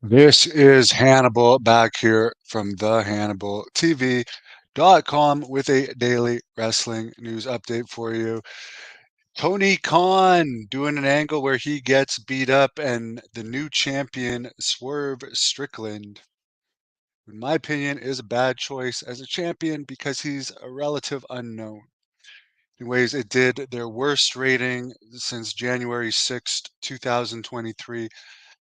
This is Hannibal back here from the HannibalTV.com with a daily wrestling news update for you. Tony Khan doing an angle where he gets beat up and the new champion Swerve Strickland, in my opinion, is a bad choice as a champion because he's a relative unknown. Anyways, it did their worst rating since January 6th, 2023.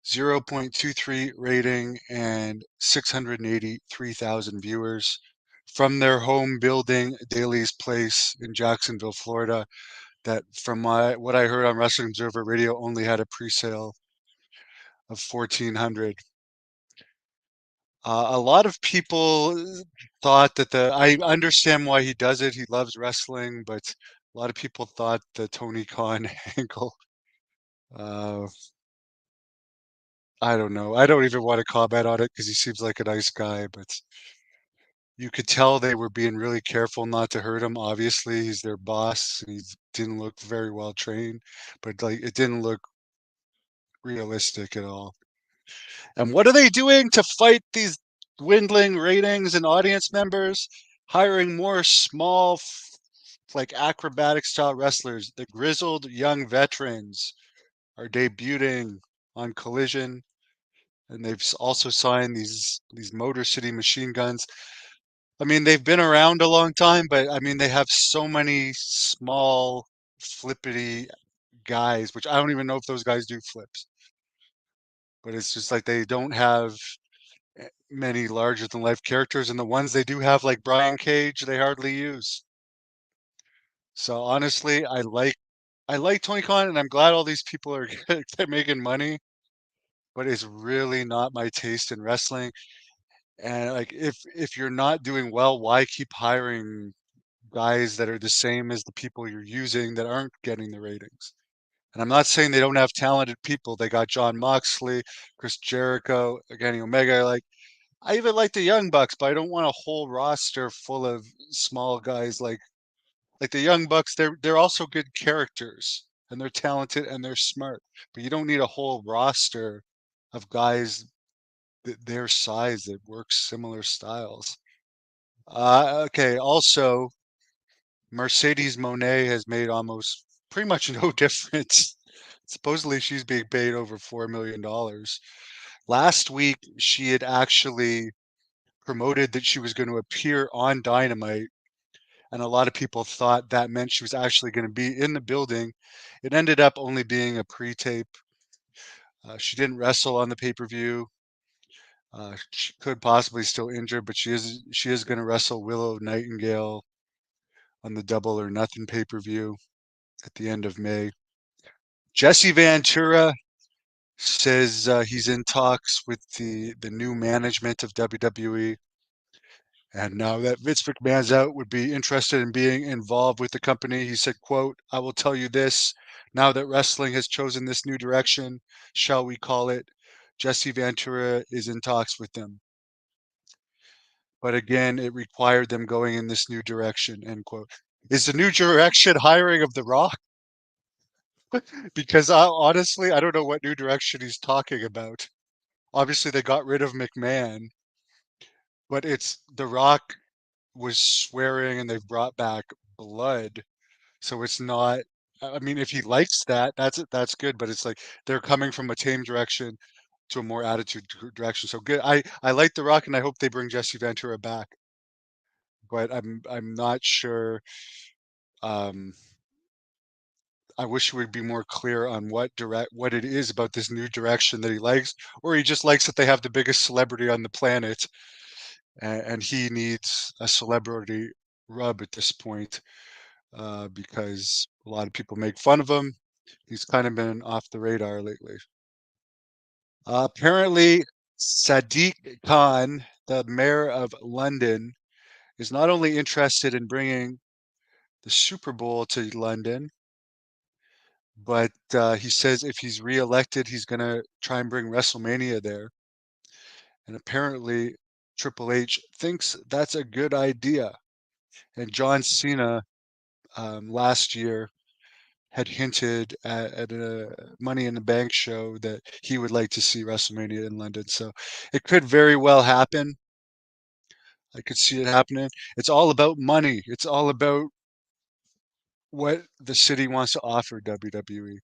0.23 rating and 683,000 viewers from their home building, Daly's Place in Jacksonville, Florida. That, from what I heard on Wrestling Observer Radio, only had a pre-sale of 1,400. A lot of people thought that I understand why he does it. He loves wrestling, but a lot of people thought the Tony Khan angle. Uh, I don't know. I don't even want to comment on it because he seems like a nice guy, but you could tell they were being really careful not to hurt him. Obviously, he's their boss, and he didn't look very well trained, but like it didn't look realistic at all. And what are they doing to fight these dwindling ratings and audience members? Hiring more small, like acrobatic style wrestlers. The grizzled young veterans are debuting on Collision, and they've also signed these Motor City Machine Guns. I mean, they've been around a long time, but I mean, they have so many small, flippity guys, which I don't even know if those guys do flips. But it's just like they don't have many larger than life characters, and the ones they do have, like Brian Cage, they hardly use. So honestly, I like Tony Khan, and I'm glad all these people are they're making money, but it's really not my taste in wrestling. And like, if you're not doing well, why keep hiring guys that are the same as the people you're using that aren't getting the ratings? And I'm not saying they don't have talented people. They got John Moxley, Chris Jericho, Kenny Omega. Like, I even like the Young Bucks, but I don't want a whole roster full of small guys like the Young Bucks. They're also good characters and they're talented and they're smart. But you don't need a whole roster of guys their size that work similar styles. Okay. Also, Mercedes Monet has made almost pretty much no difference. Supposedly, she's being paid over $4 million. Last week, she had actually promoted that she was going to appear on Dynamite, and a lot of people thought that meant she was actually going to be in the building. It ended up only being a pre-tape. She didn't wrestle on the pay-per-view. She could possibly still injure, but she is going to wrestle Willow Nightingale on the Double or Nothing pay-per-view at the end of May. Jesse Ventura says he's in talks with the new management of WWE, and now that Vince McMahon's out, would be interested in being involved with the company. He said, "quote I will tell you this: now that wrestling has chosen this new direction, shall we call it, Jesse Ventura is in talks with them. But again, it required them going in this new direction." End quote. Is the new direction hiring of The Rock? Because honestly, I don't know what new direction he's talking about. Obviously, they got rid of McMahon, but it's The Rock was swearing and they've brought back blood. So it's not, I mean, if he likes that, that's good, but it's like they're coming from a tame direction to a more attitude direction. So good. I like The Rock and I hope they bring Jesse Ventura back, but I'm not sure. Um, I wish he would be more clear on what it is about this new direction that he likes, or he just likes that they have the biggest celebrity on the planet, and he needs a celebrity rub at this point, because a lot of people make fun of him. He's kind of been off the radar lately. Apparently, Sadiq Khan, the mayor of London, is not only interested in bringing the Super Bowl to London, but he says if he's reelected, he's going to try and bring WrestleMania there. And apparently, Triple H thinks that's a good idea. And John Cena, last year, had hinted at a Money in the Bank show that he would like to see WrestleMania in London. So it could very well happen. I could see it happening. It's all about money. It's all about what the city wants to offer WWE.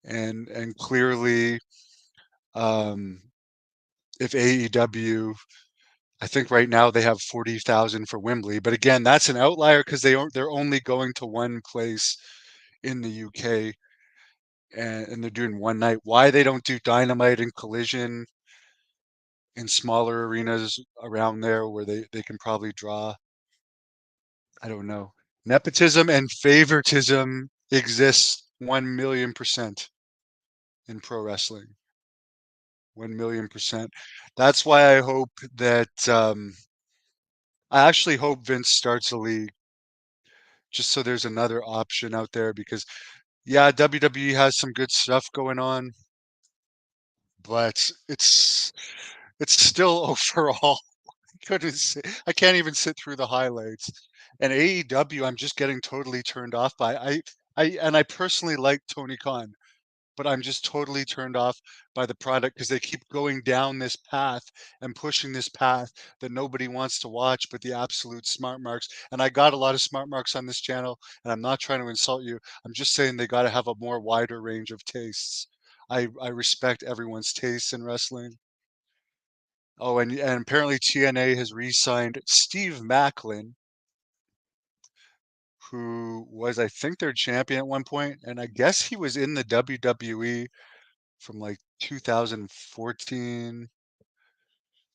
And clearly, um, if AEW, I think right now they have 40,000 for Wembley, but again, that's an outlier because they're only going to one place in the UK, and they're doing one night. Why they don't do Dynamite and Collision in smaller arenas around there where they can probably draw, I don't know. Nepotism and favoritism exists 1,000,000% in pro wrestling. 1,000,000%. That's why I hope that I actually hope Vince starts a league just so there's another option out there because yeah, WWE has some good stuff going on, but it's still overall couldn't sit, I can't even sit through the highlights. And AEW, I'm just getting totally turned off by. I personally like Tony Khan, but I'm just totally turned off by the product because they keep going down this path and pushing this path that nobody wants to watch but the absolute smart marks. And I got a lot of smart marks on this channel, and I'm not trying to insult you. I'm just saying they got to have a more wider range of tastes. I respect everyone's tastes in wrestling. Oh, and apparently TNA has re-signed Steve Macklin, who was, I think, their champion at one point, and I guess he was in the WWE from like 2014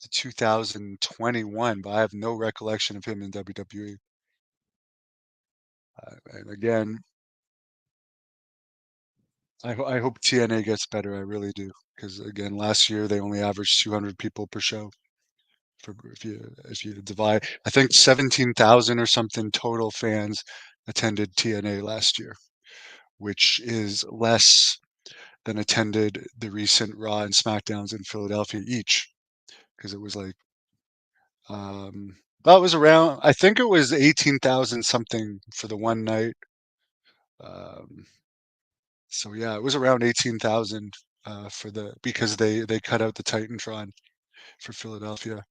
to 2021, but I have no recollection of him in WWE. And again, I hope TNA gets better. I really do, because again, last year they only averaged 200 people per show. For if you divide, I think 17,000 or something total fans attended TNA last year, which is less than attended the recent Raw and SmackDowns in Philadelphia each, because it was like well, it was around. I think it was 18,000 something for the one night. Um, so yeah, it was around 18,000 for the because they cut out the Titantron for Philadelphia.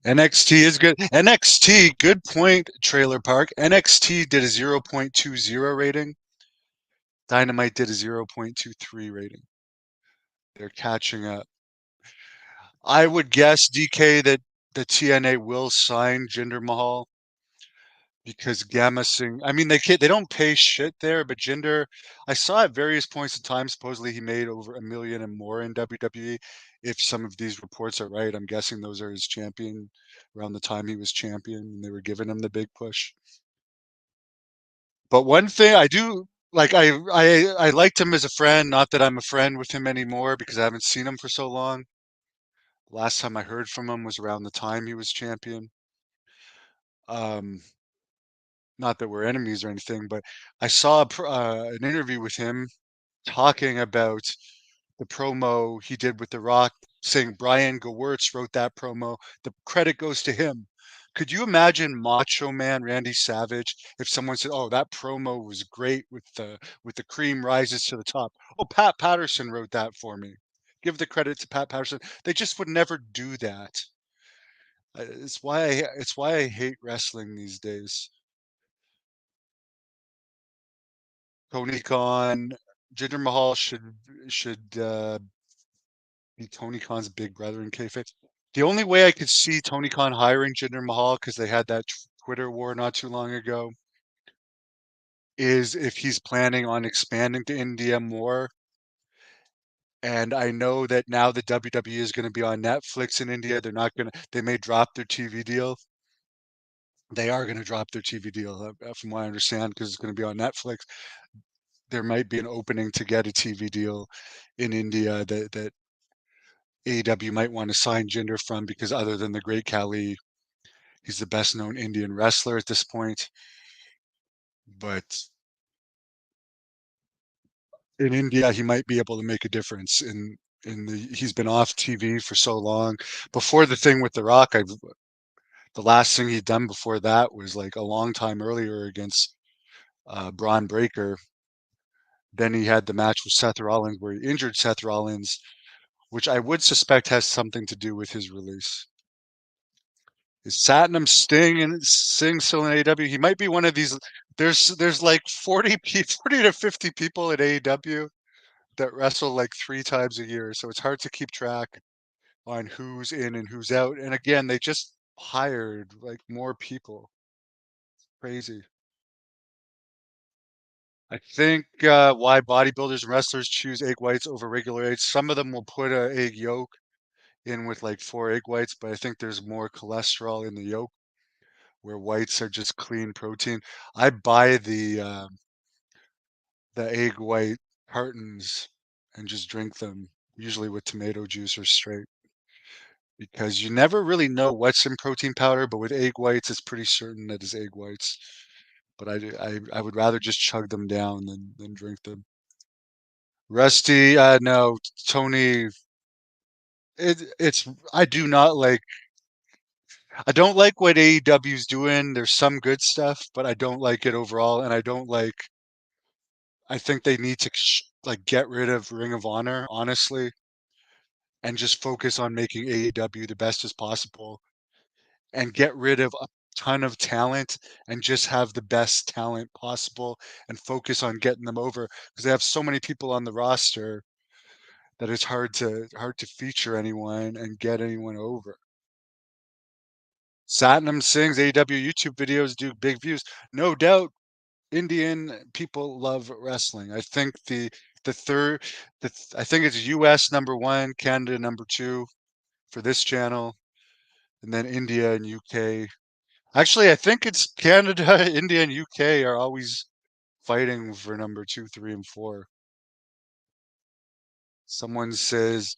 NXT is good. NXT, good point, Trailer Park. NXT did a 0.20 rating. Dynamite did a 0.23 rating. They're catching up. I would guess, DK, that the TNA will sign Jinder Mahal because Gamma Singh. I mean, they don't pay shit there, but Jinder, I saw at various points in time. Supposedly, he made over 1 million and more in WWE. If some of these reports are right, I'm guessing those are his champion around the time he was champion, and they were giving him the big push. But one thing I do like, I liked him as a friend. Not that I'm a friend with him anymore because I haven't seen him for so long. Last time I heard from him was around the time he was champion. Um, Not that we're enemies or anything, but I saw an interview with him talking about the promo he did with The Rock, saying Brian Gewirtz wrote that promo. The credit goes to him. Could you imagine Macho Man Randy Savage if someone said, "Oh, that promo was great with the cream rises to the top." Oh, Pat Patterson wrote that for me. Give the credit to Pat Patterson. They just would never do that. It's why I hate wrestling these days. Tony Khan, Jinder Mahal should be Tony Khan's big brother in kayfabe. The only way I could see Tony Khan hiring Jinder Mahal, because they had that Twitter war not too long ago, is if he's planning on expanding to India more. And I know that now the WWE is going to be on Netflix in India. They may drop their TV deal. They are going to drop their TV deal, from what I understand, because it's going to be on Netflix. There might be an opening to get a TV deal in India that AEW might want to sign Jinder from, because other than the Great Khali, he's the best known Indian wrestler at this point. But in India, he might be able to make a difference he's been off TV for so long. Before the thing with The Rock, the last thing he'd done before that was like a long time earlier against Braun Breaker. Then he had the match with Seth Rollins where he injured Seth Rollins, which I would suspect has something to do with his release. Is Satnam Sting still in AEW? He might be one of these. There's like 40 to 50 people at AEW that wrestle like 3 times a year, so it's hard to keep track on who's in and who's out. And again, they just hired like more people. Crazy. I think why bodybuilders and wrestlers choose egg whites over regular eggs. Some of them will put a egg yolk in with like 4 egg whites, but I think there's more cholesterol in the yolk, where whites are just clean protein. I buy the egg white cartons and just drink them, usually with tomato juice or straight, because you never really know what's in protein powder, but with egg whites, it's pretty certain that it's egg whites. But I would rather just chug them down than drink them. Rusty, no, Tony, it's I do not like I don't like what AEW's doing. There's some good stuff, but I don't like it overall, and I think they need to like get rid of Ring of Honor, honestly, and just focus on making AEW the best as possible and get rid of a ton of talent and just have the best talent possible and focus on getting them over because they have so many people on the roster that it's hard to feature anyone and get anyone over. Satnam Singh's AEW YouTube videos do big views. No doubt Indian people love wrestling. I think the third I think it's US number 1, Canada number 2 for this channel, and then India and UK. Actually, I think it's Canada, India, and UK are always fighting for number 2, 3, and 4. Someone says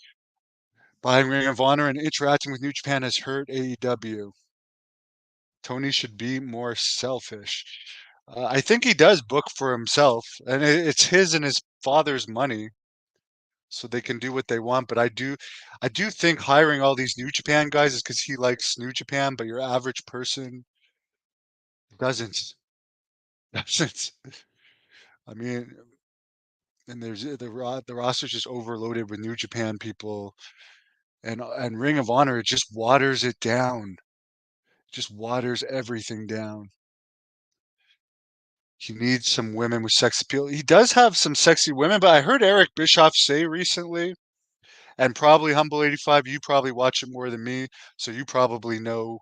buying Ring of Honor and interacting with New Japan has hurt AEW. Tony should be more selfish. I think he does book for himself, and it's his and his father's money, so they can do what they want. But I do think hiring all these New Japan guys is because he likes New Japan, but your average person doesn't. Doesn't. I mean, and there's the roster's just overloaded with New Japan people, and Ring of Honor it just waters it down, just waters everything down. He needs some women with sex appeal. He does have some sexy women, but I heard Eric Bischoff say recently, and probably Humble 85, you probably watch it more than me, so you probably know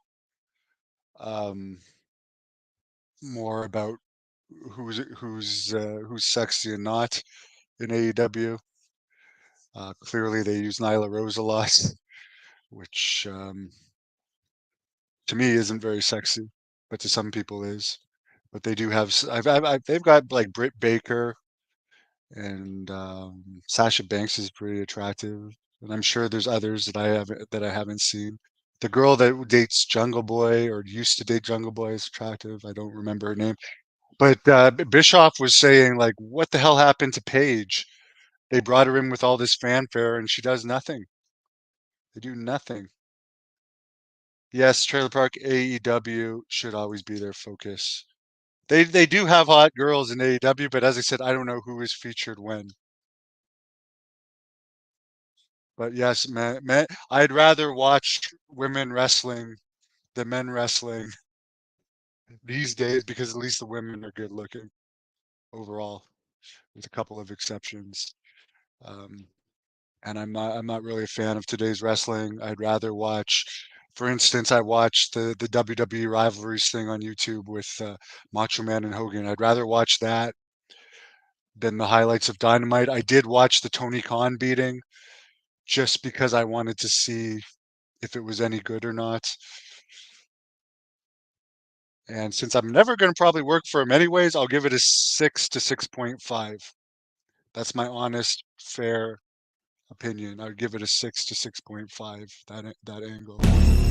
um, more about who's sexy and not in AEW. Clearly, they use Nyla Rose a lot, which to me isn't very sexy, but to some people is. But they do have. They've got like Britt Baker and Sasha Banks is pretty attractive, and I'm sure there's others that I haven't seen. The girl that dates Jungle Boy or used to date Jungle Boy is attractive. I don't remember her name, but Bischoff was saying like, "What the hell happened to Paige? They brought her in with all this fanfare, and she does nothing. They do nothing." Yes, Trailer Park AEW should always be their focus. They do have hot girls in AEW, but as I said, I don't know who is featured when. But yes, man, I'd rather watch women wrestling than men wrestling these days because at least the women are good looking overall, with a couple of exceptions. Um, and I'm not really a fan of today's wrestling. I'd rather watch, for instance, I watched the WWE rivalries thing on YouTube with Macho Man and Hogan. I'd rather watch that than the highlights of Dynamite. I did watch the Tony Khan beating just because I wanted to see if it was any good or not. And since I'm never going to probably work for him anyways, I'll give it a 6 to 6.5. That's my honest, fair opinion. I'd give it a 6 to 6.5, that angle.